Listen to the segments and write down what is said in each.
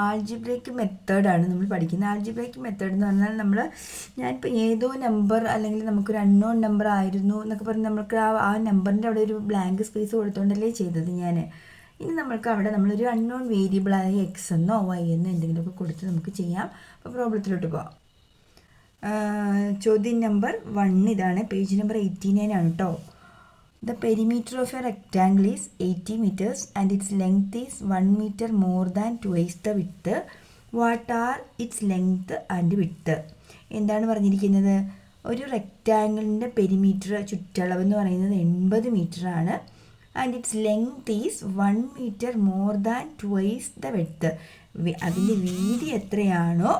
ആൾജിബ്രയ്ക്ക് മെത്തേഡാണ് നമ്മൾ പഠിക്കുന്നത്. ആൾജിബ്രയ്ക്ക് മെത്തേഡ് എന്ന് പറഞ്ഞാൽ ഞാനിപ്പോൾ ഏതോ നമ്പർ അല്ലെങ്കിൽ നമുക്കൊരു അൺനോൺ നമ്പർ ആയിരുന്നു എന്നൊക്കെ പറഞ്ഞ് നമുക്ക് ആ നമ്പറിൻ്റെ അവിടെ ഒരു ബ്ലാങ്ക് സ്പേസ് കൊടുത്തുകൊണ്ടല്ലേ ചെയ്തത് ഞാൻ. ഇനി നമ്മൾക്ക് അവിടെ നമ്മളൊരു അൺനോൺ വേരിയബിളായ എക്സ് എന്നോ വൈ എന്നോ എന്തെങ്കിലുമൊക്കെ കൊടുത്ത് നമുക്ക് ചെയ്യാം. അപ്പോൾ പ്രോബ്ലത്തിലോട്ട് പോകാം. ചോദ്യം നമ്പർ 1 ഇതാണ്. പേജ് നമ്പർ 89 ആണ് കേട്ടോ. The perimeter of a rectangle is 80 meters and its length is 1 meter more than twice the width. What are its length and width? എന്താണ് പറഞ്ഞിരിക്കുന്നത്? ഒരു റെക്റ്റാങ്കിളിൻ്റെ പെരിമീറ്റർ ചുറ്റളവ് എന്ന് പറയുന്നത് 80 മീറ്റർ ആണ്. And its length is 1 metre more than twice the width. അതിൻ്റെ വീതി എത്രയാണോ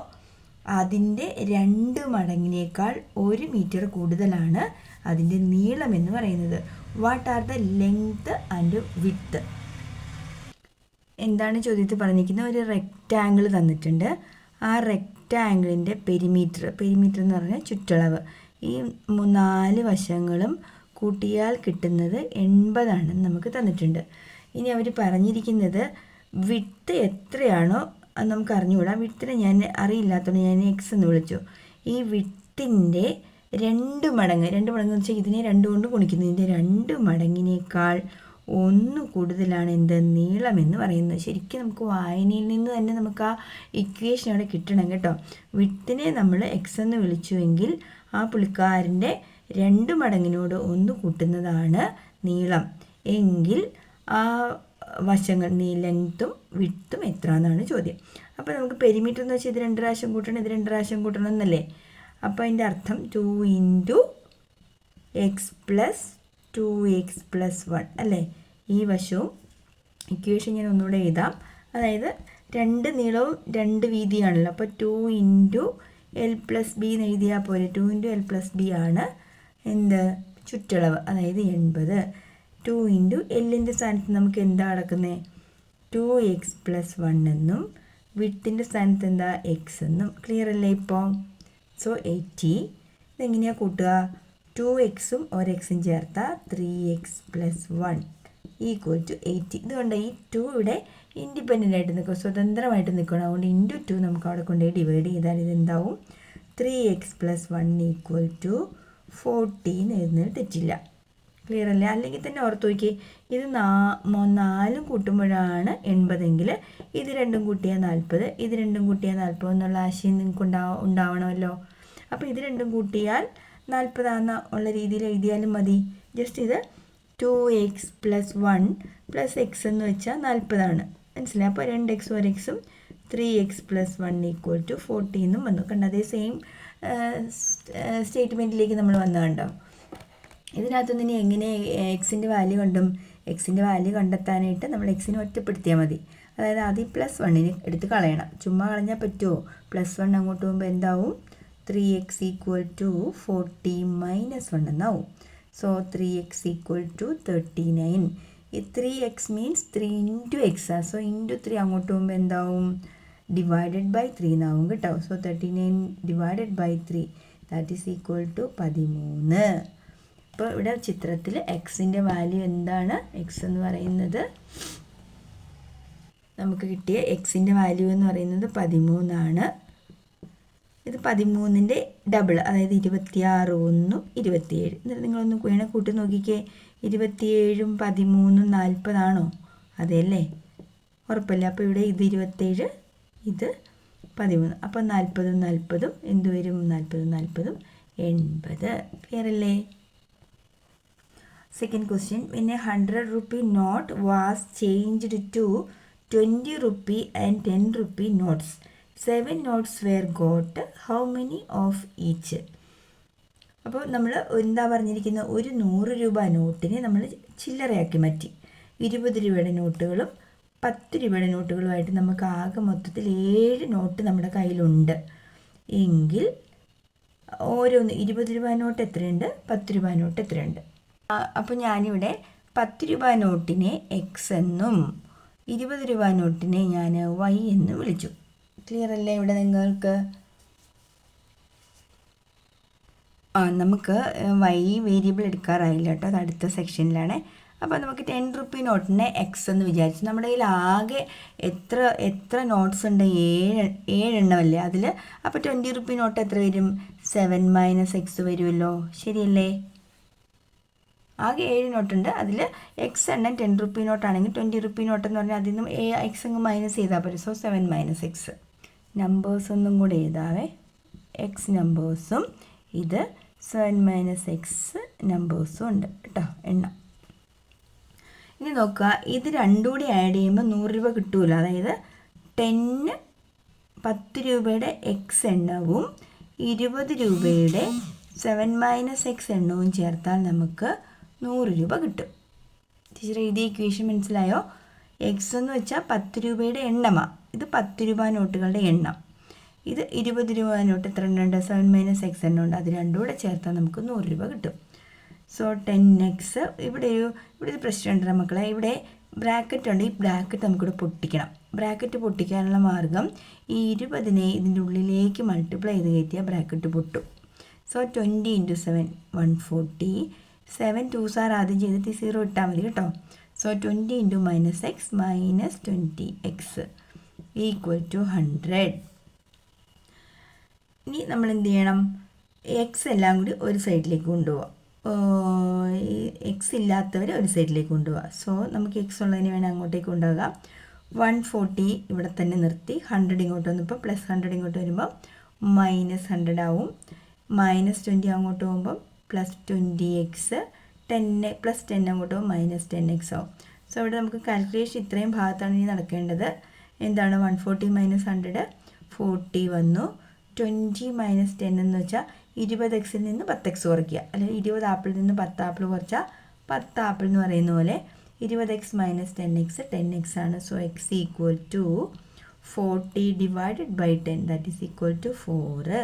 അതിൻ്റെ 2 മടങ്ങിനേക്കാൾ 1 മീറ്റർ കൂടുതലാണ് അതിൻ്റെ നീളം എന്ന് പറയുന്നത്. What are the length and width? എന്താണ് ചോദ്യത്തിൽ പറഞ്ഞിരിക്കുന്നത്? ഒരു റെക്റ്റാങ്കിൾ തന്നിട്ടുണ്ട്. ആ റെക്റ്റാങ്കിളിൻ്റെ പെരിമീറ്റർ എന്ന് പറഞ്ഞാൽ ചുറ്റളവ്, ഈ 4 വശങ്ങളും കൂട്ടിയാൽ കിട്ടുന്നത് 80 ആണെന്ന് നമുക്ക് തന്നിട്ടുണ്ട്. ഇനി അവർ പറഞ്ഞിരിക്കുന്നത് വിഡ്ത്ത് എത്രയാണോ അത് നമുക്ക് അറിഞ്ഞുകൂടാ. വിഡ്ത്തിനെ ഞാൻ അറിയില്ലാത്തതുകൊണ്ട് ഞാൻ എക്സ് എന്ന് വിളിച്ചു. ഈ വിഡ്ത്തിൻ്റെ 2 മടങ്ങ് എന്ന് വെച്ചാൽ ഇതിനെ 2 കൊണ്ട് ഗുണിക്കുന്നു. ഇതിൻ്റെ 2 മടങ്ങിനേക്കാൾ 1 കൂടുതലാണ് എന്ത്? നീളം എന്ന് പറയുന്നത്. ശരിക്കും നമുക്ക് വായനയിൽ നിന്ന് തന്നെ നമുക്ക് ആ ഇക്വേഷൻ അവിടെ കിട്ടണം കേട്ടോ. വിഡ്ത്തിനെ നമ്മൾ എക്സ് എന്ന് വിളിച്ചുവെങ്കിൽ ആ പുള്ളിക്കാരൻ്റെ 2 മടങ്ങിനോട് 1 കൂട്ടുന്നതാണ് നീളം എങ്കിൽ ആ വശങ്ങൾ ലെങ്ത്തും വിഡ്ത്തും എത്ര എന്നാണ് ചോദ്യം. അപ്പോൾ നമുക്ക് പെരിമീറ്റർ എന്ന് വെച്ചാൽ ഇത് 2 പ്രാവശ്യം കൂട്ടണം, ഇത് 2 പ്രാവശ്യം കൂട്ടണം എന്നല്ലേ. അപ്പോൾ അതിൻ്റെ അർത്ഥം 2 × x + 2x + 1 അല്ലേ. ഈ വശവും ഇക്വേഷൻ ഞാൻ ഒന്നുകൂടെ എഴുതാം. അതായത് 2 നീളവും 2 വീതിയാണല്ലോ. അപ്പോൾ 2 × l + b എന്ന് എഴുതിയാൽ പോലെ 2 × l + b ആണ് എന്ത്? ചുറ്റളവ്, അതായത് 80. 2 × എല്ലിൻ്റെ സ്ഥാനത്ത് നമുക്ക് എന്താ കിടക്കുന്നത്? 2x + 1 എന്നും വിഡ്ത്തിൻ്റെ സ്ഥാനത്ത് എന്താ? എക്സ് എന്നും. ക്ലിയർ അല്ലേ ഇപ്പോൾ? സോ 80 ഇതെങ്ങനെയാണ് കൂട്ടുക? 2xും 1xും ചേർത്താൽ 3x + 1 = 80. ഇതുകൊണ്ട് ഈ 2 ഇവിടെ ഇൻഡിപെൻഡൻ്റ് ആയിട്ട് നിൽക്കും, സ്വതന്ത്രമായിട്ട് നിൽക്കണം. അതുകൊണ്ട് × 2 നമുക്ക് അവിടെ കൊണ്ടുപോയി ഡിവൈഡ് ചെയ്താൽ ഇതെന്താവും? 3x + 1 = 14 എഴുതുന്നത് തെറ്റില്ല. ക്ലിയർ അല്ലേ? അല്ലെങ്കിൽ തന്നെ ഓർത്ത് നോക്കി, ഇത് 4 കൂട്ടുമ്പോഴാണ് 80 എങ്കിൽ ഇത് 2 കൂട്ടിയാൽ 40, ഇത് 2 കൂട്ടിയാൽ 40 എന്നുള്ള ആശയം നിങ്ങൾക്ക് ഉണ്ടാവണമല്ലോ. അപ്പോൾ ഇത് 2 കൂട്ടിയാൽ 40 ഉള്ള രീതിയിൽ എഴുതിയാലും മതി. ജസ്റ്റ് ഇത് 2x + 1 + x എന്ന് വെച്ചാൽ 40 ആണ്. മനസ്സിലായി? അപ്പോൾ 2x 1xും 3x + 1 = 14 എന്നും വന്നു. കണ്ട അതേ സെയിം സ്റ്റേറ്റ്മെൻറ്റിലേക്ക് നമ്മൾ വന്നതുണ്ടോ? ഇതിനകത്തുനിന്ന് ഇനി എങ്ങനെ എക്സിൻ്റെ വാല്യൂ എക്സിൻ്റെ വാല്യൂ കണ്ടെത്താനായിട്ട് നമ്മൾ എക്സിനെ ഒറ്റപ്പെടുത്തിയാൽ മതി. അതായത് ആദ്യം +1 എടുത്ത് കളയണം. ചുമ്മാ കളഞ്ഞാൽ പറ്റുമോ? +1 അങ്ങോട്ട് പോകുമ്പോൾ എന്താവും? 3x = 40 - 1 എന്നാവും. So 3x = 39. ഈ 3x മീൻസ് 3 × x. സോ × 3 അങ്ങോട്ട് പോകുമ്പോൾ എന്താവും? /3 എന്നാവും കേട്ടോ. So 39 / 3 that is = 13. അപ്പോൾ ഇവിടെ ചിത്രത്തിൽ എക്സിൻ്റെ വാല്യൂ എന്താണ്? എക്സ് എന്ന് പറയുന്നത് നമുക്ക് കിട്ടിയ എക്സിൻ്റെ വാല്യൂ എന്ന് പറയുന്നത് 13 ആണ്. ഇത് 13ൻ്റെ ഡബിൾ, അതായത് 26 1 27. എന്നിട്ട് നിങ്ങളൊന്ന് വേണേൽ കൂട്ടി നോക്കിക്കേ. 27ഉം 13ഉം 40 ആണോ? അതെയല്ലേ? ഉറപ്പല്ലേ? അപ്പോൾ ഇവിടെ ഇത് 27, ഇത് 13. അപ്പോൾ 40ഉം 40ഉം എന്ത് വരും? 40ഉം 40ഉം 80. ക്ലിയർ അല്ലേ? Second question, when a 100 rupee note was changed to 20 rupee and 10 rupee notes, 7 notes were got. How many of each? അപ്പോൾ നമ്മൾ എന്താ പറഞ്ഞിരിക്കുന്നത്? ഒരു 100 രൂപ നോട്ടിനെ നമ്മൾ ചില്ലറയാക്കി മാറ്റി. 20 രൂപയുടെ നോട്ടുകളും 10 രൂപയുടെ നോട്ടുകളുമായിട്ട് നമുക്ക് ആകെ മൊത്തത്തിൽ 7 നോട്ട് നമ്മുടെ കയ്യിലുണ്ട് എങ്കിൽ ഓരോന്ന് 20 രൂപ നോട്ട് എത്രയുണ്ട്, 10 രൂപ നോട്ട് എത്രയുണ്ട്? അപ്പോൾ ഞാനിവിടെ 10 രൂപ നോട്ടിനെ എക്സ് എന്നും 20 രൂപ നോട്ടിനെ ഞാൻ വൈ എന്ന് വിളിച്ചു. ക്ലിയർ അല്ലേ ഇവിടെ നിങ്ങൾക്ക്? നമുക്ക് വൈ വേരിയബിൾ എടുക്കാറായില്ല കേട്ടോ, അത് അടുത്ത സെക്ഷനിലാണ്. അപ്പോൾ നമുക്ക് 10 റുപ്പി നോട്ടിനെ എക്സ് എന്ന് വിചാരിച്ചു. നമ്മുടെ കയ്യിൽ ആകെ എത്ര നോട്ട്സ് ഉണ്ട്? 7 എണ്ണമല്ലേ അതിൽ. അപ്പോൾ 20 റുപ്പി നോട്ട് എത്ര വരും? 7 - x വരുമല്ലോ, ശരിയല്ലേ? ആകെ 7 നോട്ടുണ്ട്, അതിൽ എക്സ് എണ്ണം 10 റുപ്പി നോട്ടാണെങ്കിൽ 20 റുപ്പി നോട്ട് എന്ന് പറഞ്ഞാൽ അതിൽ നിന്നും എക്സ് അങ്ങ് മൈനസ് ചെയ്താൽ പോലും. So 7 - x. നമ്പേഴ്സ് ഒന്നും കൂടെ എഴുതാവേ. എക്സ് നമ്പേഴ്സും ഇത് 7 - x നമ്പേഴ്സും ഉണ്ട് കേട്ടോ, എണ്ണം. ഇനി നോക്കുക, ഇത് രണ്ടും കൂടി ആഡ് ചെയ്യുമ്പോൾ 100 രൂപ കിട്ടുമല്ലോ. അതായത് 10 രൂപയുടെ എക്സ് എണ്ണവും 20 രൂപയുടെ 7 - x എണ്ണവും ചേർത്താൽ നമുക്ക് 100 രൂപ കിട്ടും. ടീച്ചർ ഇത് ഇക്വേഷൻ മനസ്സിലായോ? എക്സ് എന്ന് വെച്ചാൽ 10 രൂപയുടെ എണ്ണമാണ്. ഇത് 10 രൂപ നോട്ടുകളുടെ എണ്ണം. ഇത് 20 രൂപ നോട്ട് എത്ര എണ്ണമുണ്ട്? 7 - x എണ്ണമുണ്ട്. അത് രണ്ടും കൂടെ ചേർത്താൽ നമുക്ക് 100 രൂപ കിട്ടും. So 10x. ഇവിടെ ഒരു പ്രശ്നമുണ്ട് മക്കളെ. ഇവിടെ ബ്രാക്കറ്റ് ഉണ്ട്. ഈ ബ്രാക്കറ്റ് നമുക്കിവിടെ പൊട്ടിക്കണം. ബ്രാക്കറ്റ് പൊട്ടിക്കാനുള്ള മാർഗം ഈ 20നെ ഇതിൻ്റെ ഉള്ളിലേക്ക് മൾട്ടിപ്ലൈ ചെയ്ത് കയറ്റിയാൽ ബ്രാക്കറ്റ് പൊട്ടും. സോ 20 × 7 140. 7 2s ആദ്യം ചെയ്തിട്ട് 0 ഇട്ടാൽ മതി കേട്ടോ. So 20 × -x - 20x = 100. ഇനി നമ്മൾ എന്ത് ചെയ്യണം? എക്സ് എല്ലാം കൂടി ഒരു സൈഡിലേക്ക് കൊണ്ടുപോകാം. എക്സ് ഇല്ലാത്തവർ ഒരു സൈഡിലേക്ക് കൊണ്ടുപോകാം. സോ നമുക്ക് എക്സ് ഉള്ളതിന് വേണം അങ്ങോട്ടേക്ക് കൊണ്ടുപോകാം. 140 ഇവിടെ തന്നെ നിർത്തി. 100 ഇങ്ങോട്ട് വന്നപ്പോൾ +100 ഇങ്ങോട്ട് വരുമ്പോൾ -100 ആവും. -20 അങ്ങോട്ട് പോകുമ്പോൾ +20x. 10 +10 അങ്ങോട്ട് പോകുമ്പോൾ -10x ആവും. സോ ഇവിടെ നമുക്ക് കാൽക്കുലേഷൻ ഇത്രയും ഭാഗത്താണ് ഇനി നടക്കേണ്ടത്. എന്താണ് 140 - 100? 40 വന്നു. 20 - 10 എന്ന് വെച്ചാൽ 20xൽ നിന്ന് 10x കുറയ്ക്കുക. അല്ലെങ്കിൽ 20 ആപ്പിളിൽ നിന്ന് 10 ആപ്പിൾ കുറച്ചാൽ 10 ആപ്പിൾ എന്ന് പറയുന്ന പോലെ 20x - 10x 10x ആണ്. So x = 40 / 10, that is equal to 4.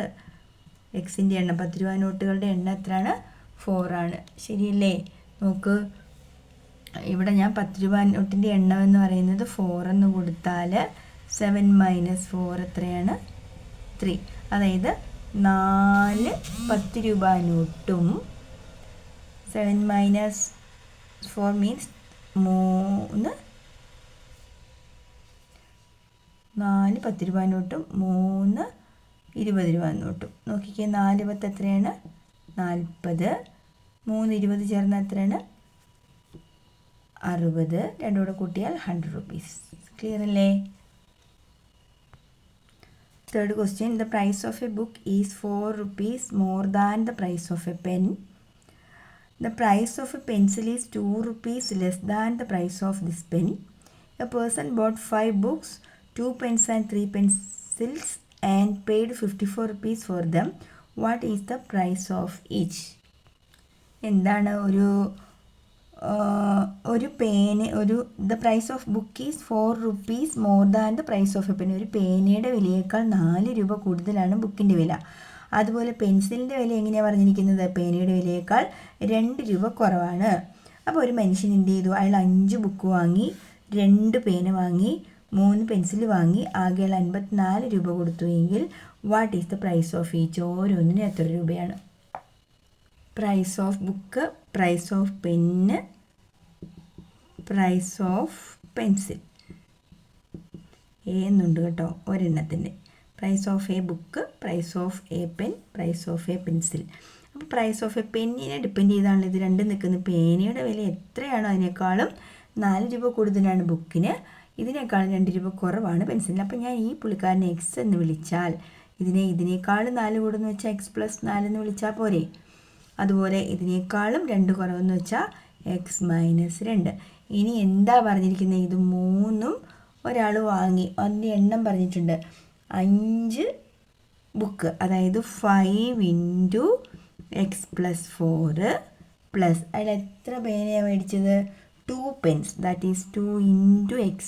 എക്സിൻ്റെ എണ്ണം 10 രൂപ നോട്ടുകളുടെ എണ്ണം എത്രയാണ്? 4 ആണ്. ശരിയല്ലേ? നോക്ക്, ഇവിടെ ഞാൻ 10 രൂപ നോട്ടിൻ്റെ എണ്ണം എന്ന് പറയുന്നത് 4 എന്ന് കൊടുത്താൽ 7 - 4 എത്രയാണ്? 3. അതായത് 4 10 രൂപ നോട്ടും 7 - 4 മീൻസ് 3 4 10 രൂപ നോട്ടും 3 20 രൂപ നോട്ടും. നോക്കിക്കേ, 4 10 എത്രയാണ്? 40. 3 20 ചേർന്നാൽ എത്രയാണ്? 60. രണ്ടും കൂടെ കൂട്ടിയാൽ 100 rupees. ക്ലിയർ അല്ലേ? Third question, the price of a book is 4 rupees more than the price of a pen. The price of a pencil is 2 rupees less than the price of this pen. A person bought 5 books, 2 pens and 3 pencils and paid 54 rupees for them. What is the price of each? എന്താണ് ഒരു പേന് the price of book is 4 rupees more than the price of a pen. ഒരു പേനയുടെ വിലയേക്കാൾ 4 രൂപ കൂടുതലാണ് ബുക്കിൻ്റെ വില. അതുപോലെ പെൻസിലിൻ്റെ വില എങ്ങനെയാണ് പറഞ്ഞിരിക്കുന്നത്? പേനയുടെ വിലയേക്കാൾ 2 രൂപ കുറവാണ്. അപ്പോൾ ഒരു മനുഷ്യൻ എന്ത് ചെയ്തു? അയാൾ 5 ബുക്ക് വാങ്ങി, 2 പേന വാങ്ങി, 3 പെൻസിൽ വാങ്ങി, ആകെ 54 രൂപ കൊടുത്തു എങ്കിൽ what is the price of each? ഓരോന്നിനും എത്ര രൂപയാണ്? Price of book, price of pen, price of pencil. എന്നുണ്ട് കേട്ടോ ഒരെണ്ണത്തിൻ്റെ. Price of a book, price of a pen, price of a pencil. അപ്പോൾ പ്രൈസ് ഓഫ് എ പെന്നിനെ ഡിപ്പെൻഡ് ചെയ്താണ് ഇത് രണ്ടും നിൽക്കുന്നത്. പേനയുടെ വില എത്രയാണോ അതിനേക്കാളും 4 രൂപ കൂടുതലാണ് ബുക്കിന്, ഇതിനേക്കാളും 2 രൂപ കുറവാണ് പെൻസിലിന്. അപ്പോൾ ഞാൻ ഈ പുള്ളിക്കാരനെ എക്സ് എന്ന് വിളിച്ചാൽ ഇതിനേക്കാളും 4 കൂടുന്നു വെച്ചാൽ x + 4 എന്ന് വിളിച്ചാൽ പോരെ. അതുപോലെ ഇതിനേക്കാളും 2 കുറവെന്ന് വെച്ചാൽ x - 2. ഇനി എന്താ പറഞ്ഞിരിക്കുന്നത്? ഇത് 3ഉം ഒരാൾ വാങ്ങി, അതിൻ്റെ എണ്ണം പറഞ്ഞിട്ടുണ്ട് 5 ബുക്ക്, അതായത് 5 × x + 4 പ്ലസ് അതിൽ എത്ര പേനയാണ് മേടിച്ചത്? 2 pens, that is 2 × x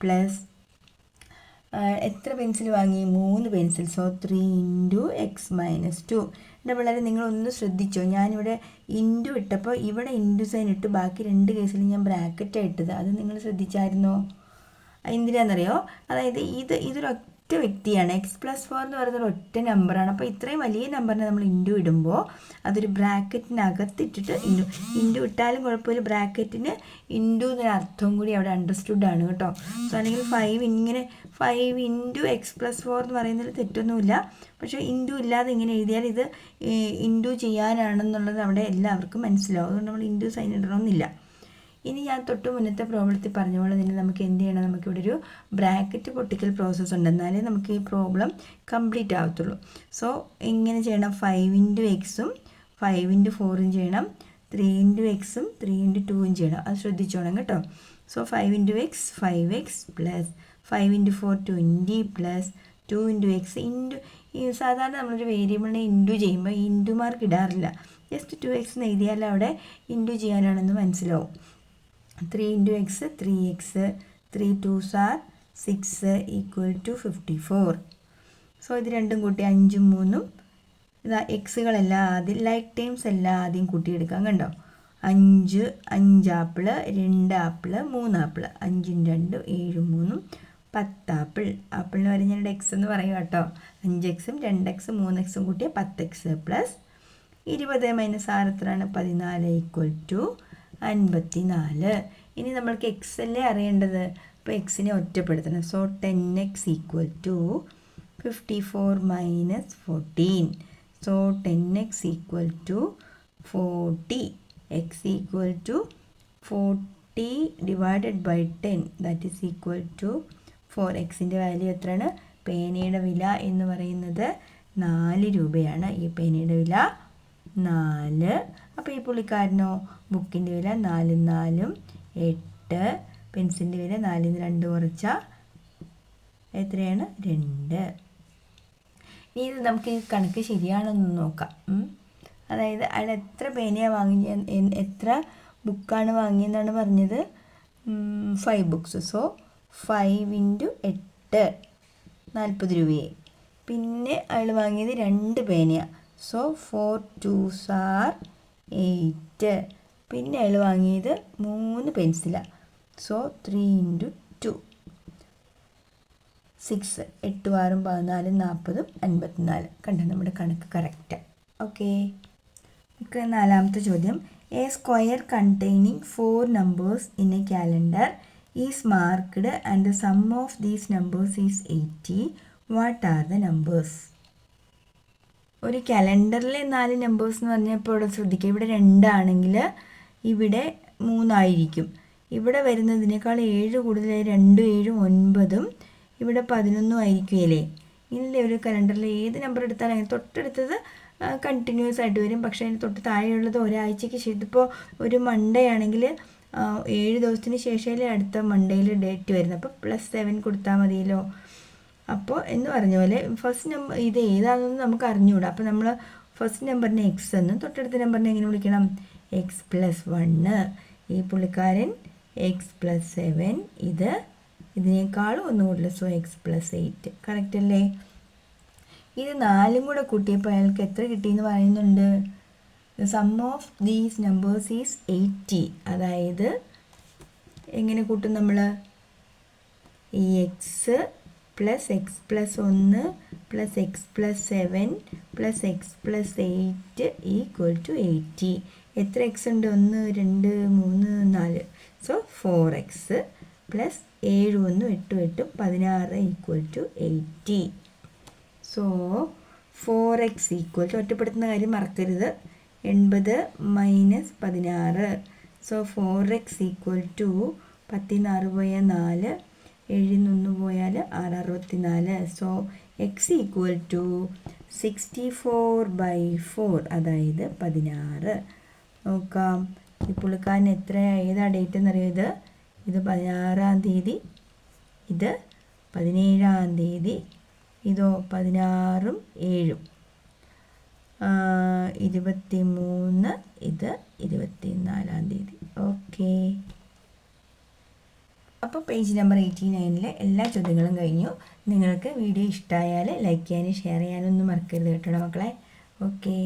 plus എത്ര പെൻസിൽ വാങ്ങി? 3 പെൻസിൽ. So 3 × x - 2. എൻ്റെ പിള്ളേരെ നിങ്ങളൊന്ന് ശ്രദ്ധിച്ചോ, ഞാനിവിടെ ഇൻറ്റു ഇട്ടപ്പോൾ ഇവിടെ ഇൻറ്റു സൈൻ ഇട്ട് ബാക്കി 2 കേസിൽ ഞാൻ ബ്രാക്കറ്റാണ് ഇട്ടത്. അത് നിങ്ങൾ ശ്രദ്ധിച്ചായിരുന്നോ? എന്തിനാണെന്നറിയോ? അതായത് ഇതൊരൊറ്റ വ്യക്തിയാണ്. x+4 എന്ന് പറയുന്നത് ഒറ്റ നമ്പറാണ്. അപ്പോൾ ഇത്രയും വലിയ നമ്പറിനെ നമ്മൾ ഇൻറ്റു ഇടുമ്പോൾ അതൊരു ബ്രാക്കറ്റിനകത്തിട്ടിട്ട് ഇൻറ്റു ഇട്ടാലും കുഴപ്പമില്ല, ബ്രാക്കറ്റിന് ഇൻറ്റു എന്നൊരു അർത്ഥവും കൂടി അവിടെ അണ്ടർസ്റ്റുഡ് ആണ് കേട്ടോ. സോ അല്ലെങ്കിൽ 5 ഇൻറ്റു x+4 എന്ന് പറയുന്നതിൽ തെറ്റൊന്നുമില്ല. പക്ഷേ ഇൻറ്റു ഇല്ലാതെ ഇങ്ങനെ എഴുതിയാൽ ഇത് ഇൻറ്റു ചെയ്യാനാണെന്നുള്ളത് അവിടെ എല്ലാവർക്കും മനസ്സിലാവും. അതുകൊണ്ട് നമ്മൾ ഇൻറ്റു സൈൻ ഇടണമെന്നില്ല. ഇനി ഞാൻ തൊട്ട് മുന്നത്തെ പ്രോബ്ലത്തിൽ പറഞ്ഞ പോലെ തന്നെ നമുക്ക് എന്ത് ചെയ്യണം, നമുക്കിവിടെ ഒരു ബ്രാക്കറ്റ് പൊട്ടിക്കൽ പ്രോസസ്സ് ഉണ്ട്, എന്നാലേ നമുക്ക് ഈ പ്രോബ്ലം കംപ്ലീറ്റ് ആവത്തുള്ളൂ. സോ എങ്ങനെ ചെയ്യണം, 5 ഇൻറ്റു എക്സും 5 ഇൻറ്റു 4ഉം ചെയ്യണം, 3 ഇൻറ്റു എക്സും 3 ഇൻറ്റു 2ഉം ചെയ്യണം. അത് ശ്രദ്ധിച്ചോണം കേട്ടോ. So 5 into X 5x plus 5 into 4 20 plus 2 into X into സാധാരണ നമ്മളൊരു വേരിയബിളിനെ ഇൻറ്റു ചെയ്യുമ്പോൾ ഈ ഇൻറ്റു മാർക്ക് ഇടാറില്ല. ജസ്റ്റ് 2x എന്ന് എഴുതിയാൽ അവിടെ ഇൻറ്റു ചെയ്യാനാണെന്ന് മനസ്സിലാവും. 3 into x 3x 3 2s are 6 equal to 54. So ഇത് രണ്ടും കൂട്ടി 5ഉം 3ഉം ഇതാ എക്സുകളെല്ലാം ആദ്യം ലൈക്ക് ടൈംസ് എല്ലാം ആദ്യം കൂട്ടിയെടുക്കാം. കണ്ടോ, 5 ആപ്പിൾ 2 ആപ്പിൾ 3 ആപ്പിൾ 5ഉം 2ഉം 7ഉം 3ഉം 10 ആപ്പിൾ. ആപ്പിളിന് വരെ ഞാനിവിടെ എക്സ് എന്ന് പറയും കേട്ടോ. 5x 2x 3x കൂട്ടിയ 10x പ്ലസ് 20 മൈനസ് 6 എത്രയാണ് 14 ഈക്വൽ ടു 54. ഇനി നമ്മൾക്ക് എക്സ് അല്ലേ അറിയേണ്ടത്, അപ്പോൾ എക്സിനെ ഒറ്റപ്പെടുത്തണം. So 10x equal to 54 minus 14. So 10x equal to 40. X equal to 40 divided by 10 that is equal to 4. എക്സിൻ്റെ വാല്യൂ എത്രയാണ്, പേനയുടെ വില എന്ന് പറയുന്നത് 4 രൂപയാണ്. ഈ പേനയുടെ വില 4. അപ്പോൾ ഈ പുള്ളിക്കാരനോ, ബുക്കിൻ്റെ വില 4 4 8, പെൻസിലിൻ്റെ വില 4 2 കുറച്ചാൽ എത്രയാണ് 2. ഇനി ഇത് നമുക്ക് ഈ കണക്ക് ശരിയാണെന്ന് നോക്കാം. അതായത് അയാൾ എത്ര പേനയാണ് വാങ്ങിയ, എത്ര ബുക്കാണ് വാങ്ങിയെന്നാണ് പറഞ്ഞത്, 5 ബുക്സ്. സോ 5 ഇൻറ്റു 8 40 രൂപയായി. പിന്നെ അയാൾ വാങ്ങിയത് 2 പേനയാണ്. So 4 2s are 8. പിന്നെ അയാൾ വാങ്ങിയത് 3 പെൻസിലാണ്. So 3 into 2 6 8 6 14 40 54. കണ്ടോ, നമ്മുടെ കണക്ക് കറക്റ്റ്. ഓക്കെ, നമുക്ക് 4ാമത്തെ ചോദ്യം. A square containing 4 numbers in A calendar is marked and the sum of these numbers is 80. What are the numbers? ഒരു കലണ്ടറിലെ 4 നമ്പേഴ്സ് എന്ന് പറഞ്ഞപ്പോൾ ഇവിടെ ശ്രദ്ധിക്കുക, ഇവിടെ 2 ആണെങ്കിൽ ഇവിടെ 3 ആയിരിക്കും. ഇവിടെ വരുന്നതിനേക്കാൾ 7 കൂടുതലായി 2 7 9, ഇവിടെ 11 ആയിരിക്കുമല്ലേ. ഇങ്ങനെ ഒരു കലണ്ടറിൽ ഏത് നമ്പർ എടുത്താലും തൊട്ടടുത്തത് കണ്ടിന്യൂസ് ആയിട്ട് വരും. പക്ഷേ അതിന് തൊട്ട് താഴെയുള്ളത് ഒരാഴ്ചയ്ക്ക് ശേഷം. ഇതിപ്പോൾ ഒരു മൺഡേ ആണെങ്കിൽ 7 ദിവസത്തിന് ശേഷമല്ലേ അടുത്ത മൺഡേയിൽ ഡേറ്റ് വരുന്നത്. അപ്പോൾ +7 കൊടുത്താൽ മതിയല്ലോ. അപ്പോൾ എന്ന് പറഞ്ഞ പോലെ ഫസ്റ്റ് നമ്പർ ഇത് ഏതാണെന്ന് നമുക്ക് അറിഞ്ഞുകൂടാ. അപ്പോൾ നമ്മൾ ഫസ്റ്റ് നമ്പറിനെ എക്സ് എന്നും തൊട്ടടുത്ത നമ്പറിനെ എങ്ങനെ വിളിക്കണം, x+1. ഈ പുള്ളിക്കാരൻ x+7, ഇതിനേക്കാളും ഒന്ന് കൂടുതൽ. So x+8. കറക്റ്റ് അല്ലേ? ഇത് 4ഉം കൂടെ കൂട്ടിയപ്പോൾ അയാൾക്ക് എത്ര കിട്ടിയെന്ന് പറയുന്നുണ്ട്. The sum of these numbers is 80. അതായത് എങ്ങനെ കൂട്ടും നമ്മൾ, ഈ X plus x+1 plus x+7 plus x+8 equal to 80. എത്ര എക്സ് ഉണ്ട്, 1 2 3 4. So 4x plus 7 1 8 8 16 equal to 80. So 4x equal to, ഒറ്റപ്പെടുത്തുന്ന കാര്യം മറക്കരുത്, 80 minus 16. So 4x equal to 10 6 പോയാൽ 4, 7 1 പോയാൽ 6 64. സോ എക്സ് ഈക്വൽ ടു 64/4, അതായത് 16. നോക്കാം, ഈ പുള്ളിക്കാരൻ ഏതാ ഡേറ്റ് എന്നറിയാം. ഇത് 16-ാം തീയതി, ഇത് 17-ാം തീയതി, ഇതോ 16ഉം 7ഉം 23, ഇത് 24-ാം തീയതി. ഓക്കെ, അപ്പോൾ പേജ് നമ്പർ 89-ലെ എല്ലാ ചോദ്യങ്ങളും കഴിഞ്ഞു. നിങ്ങൾക്ക് വീഡിയോ ഇഷ്ടമായാൽ ലൈക്ക് ചെയ്യാനും ഷെയർ ചെയ്യാനും ഒന്നും മറക്കരുത് കേട്ടോ മക്കളെ. ഓക്കെ.